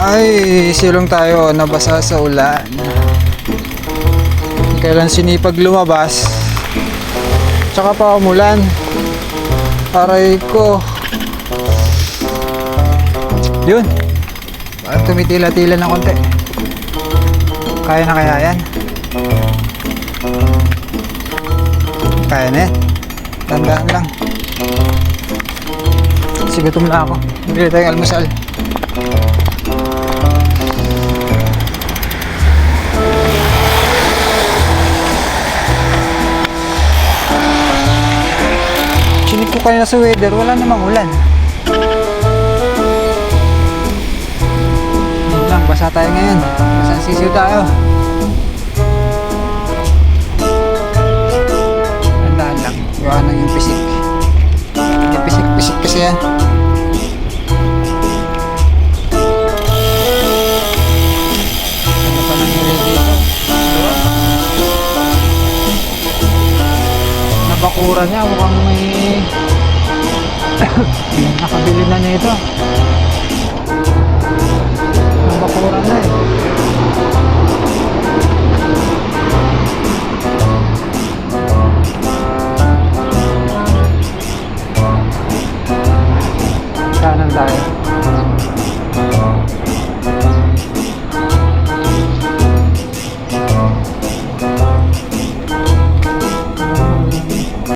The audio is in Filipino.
Ay, silong tayo, nabasa sa ulan. Kailan sinipag lumabas, tsaka pa umulan. Aray ko. Yun, parang tumitila-tila ng konti. Kaya na kaya yan? Kaya na yan. Tandaan lang. Sigutom na ako. Bili tayong almusal. Sinip ko kanina sa weather, wala namang ulan. Yun lang, basa tayo ngayon. Basa sisiw tayo. Tandaan lang, gawa ng yung pisik. Yung pisik-pisik kasi yan. Ano pa nangyari dito? Nabakura niya, mukhang may nakabili na nito. Nabakura na eh. Kanan tayo.